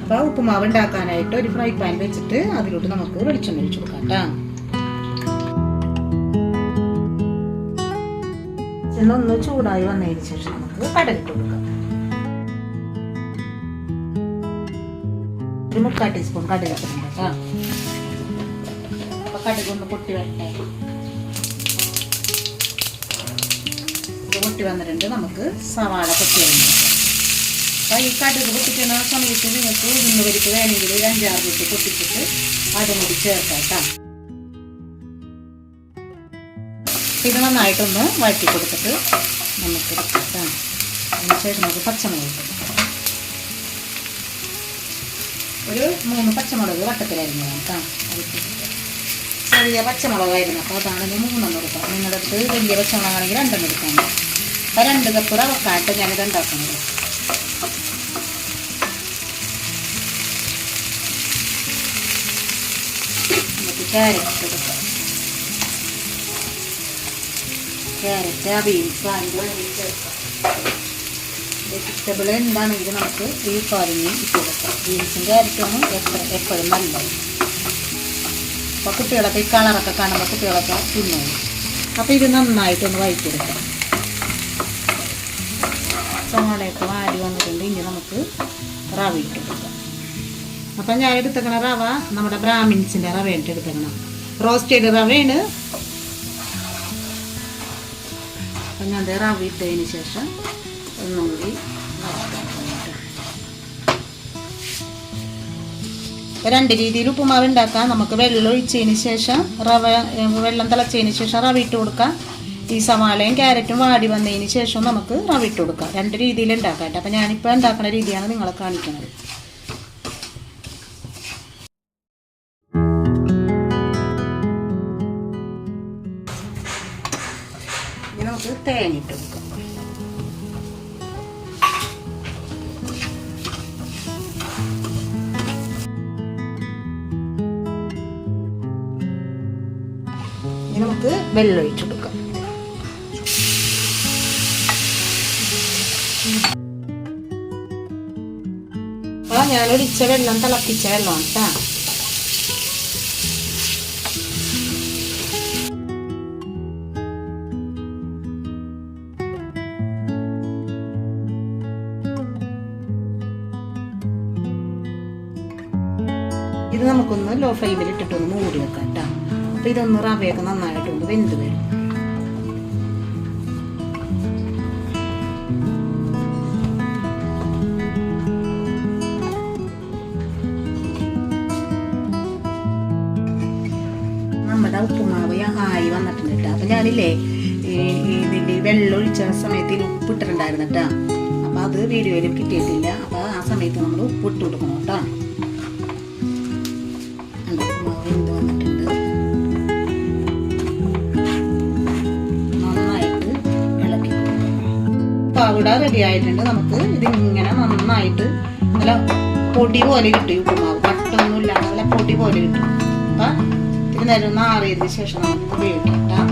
അപ്പോൾ ഉപ്പുമാവ് ഉണ്ടാക്കാനായിട്ട് ഒരു ഫ്രൈ പാൻ വെച്ചിട്ട് അതിലോട്ട് നമുക്ക് വെളിച്ചെണ്ണ ഒഴിച്ചു കൊടുക്കാം കേട്ടോ. ഒന്ന് ചൂടായി വന്നതിന് ശേഷം നമുക്ക് കടുകിട്ട് കൊടുക്കാം. ഒരു 3/4 ടീസ്പൂൺ കടുക് ഇട്ടിട്ടുണ്ട് കേട്ടോ. അപ്പോൾ കടുക് ഒന്ന് പൊട്ടി വരട്ടെ. പൊട്ടി വന്നിട്ടുണ്ട്. നമുക്ക് സവാള പൊട്ടി വരുന്നത്. അപ്പോൾ ഈ കടുക് പൊട്ടിക്കുന്ന സമയത്ത് നിങ്ങൾക്ക് ഉഴുന്ന് പരിപ്പ് വേണമെങ്കിൽ ഒരു 5-6 പൊട്ടി പൊട്ടിച്ചിട്ട് അതും കൂടി ചേർക്കാം കേട്ടോ. ഇത് നന്നായിട്ടൊന്ന് വഴറ്റി കൊടുത്തിട്ട് നമുക്ക് എടുക്കാം. അതിനുശേഷം നമുക്ക് പച്ചമുളക് ഒരു 3 പച്ചമുളക് വട്ടത്തിലായിരുന്നു കേട്ടോ. ചെറിയ പച്ചമുളകായിരുന്നു. അപ്പോൾ അതാണെങ്കിൽ 3 എടുക്കാം. നിങ്ങളുടെ അടുത്ത് വലിയ പച്ചമുളകാണെങ്കിൽ 2 എടുക്കാം. അപ്പോൾ 2 കപ്പ് റവക്കായിട്ട് ഞാനിത് ഉണ്ടാക്കുന്നത്. നമുക്ക് ക്യാരറ്റ് എടുക്കാം. ക്യാരറ്റ് ബീൻസ് ചേർക്കാം. വെജിറ്റബിൾ എന്താണെങ്കിലും നമുക്ക് ഈ കാലിന് ഇട്ട് കൊടുക്കാം. ബീൻസും ക്യാരറ്റും എപ്പോഴും നല്ലത്. അപ്പോൾ കുട്ടികളൊക്കെ ഈ കളറൊക്കെ കാണുമ്പോൾ കുട്ടികളൊക്കെ തിന്നോളൂ. അപ്പോൾ ഇത് നന്നായിട്ടൊന്ന് വഴറ്റിയെടുക്കാം. സവാളയൊക്കെ വാടി വന്നിട്ടുണ്ട്. ഇനി നമുക്ക് റവ ഇട്ട് കൊടുക്കാം. അപ്പം ഞാൻ എടുത്തേക്കണ റവ നമ്മുടെ ബ്രാഹ്മിൻസിൻ്റെ റവയായിട്ട് എടുത്തേക്കണം. റോസ്റ്റഡ് റവയാണ്. അപ്പം ഞാൻ റവ ഇട്ടതിന് ശേഷം ഒന്നുകൂടി രണ്ട് രീതിയിൽ ഉപ്പുമാവ് ഉണ്ടാക്കാം. നമുക്ക് വെള്ളം ഒഴിച്ചതിന് ശേഷം വെള്ളം തിളച്ചതിന് ശേഷം റവ ഇട്ട് കൊടുക്കാം. ഈ സവാളയും ക്യാരറ്റും വാടി വന്നതിന് ശേഷം നമുക്ക് റവ ഇട്ട് കൊടുക്കാം. 2 രീതിയിൽ ഉണ്ടാക്കാം. അപ്പം ഞാനിപ്പോൾ ഉണ്ടാക്കുന്ന രീതിയാണ് നിങ്ങളെ കാണിക്കുന്നത്. ഇനി നമുക്ക് തേങ്ങ ഇട്ട് കൊടുക്കാം. നമുക്ക് വെള്ളം ഒഴിച്ചു കൊടുക്കാം. അപ്പോൾ ഞാൻ ഒഴിച്ച വെള്ളം തിളപ്പിച്ച വെള്ളമാണ് കേട്ടോ. ഇത് നമുക്കൊന്ന് ലോ ഫ്ലെയിമിൽ ഇട്ടിട്ടൊന്ന് മൂടി വെക്കാം കേട്ടോ. അപ്പോൾ ഇതൊന്ന് റവയൊക്കെ നന്നായിട്ടൊന്ന് വെന്ത് വരും. നമ്മുടെ ഉപ്പുമാവ് ആയി വന്നിട്ടുണ്ട് കേട്ടോ. അപ്പം ഞാനില്ലേ ഇതിൻ്റെ വെള്ളം ഒഴിച്ച സമയത്ത് ഉപ്പിട്ടിട്ടുണ്ടായിരുന്നു കേട്ടോ. അപ്പോൾ അത് വീഡിയോയിൽ കിട്ടിയിട്ടില്ല. അപ്പോൾ ആ സമയത്ത് നമ്മൾ ഉപ്പിട്ട് കൊടുക്കണം കേട്ടോ. ഉപ്പുമാവ് വെന്ത് വന്നിട്ടുണ്ട്. ഇവിടെ റെഡി ആയിട്ടുണ്ട്. നമുക്ക് ഇതിങ്ങനെ നന്നായിട്ട് നല്ല പൊടി പോലെ കിട്ടും. ഉപ്പുമാവ് കട്ടൊന്നും ഇല്ലാതെ നല്ല പൊടി പോലെ കിട്ടും. അപ്പം ഇതിന് നേരം ഒന്ന് ആറിയതിന് ശേഷം നമുക്ക് ഉപയോഗിക്കാം.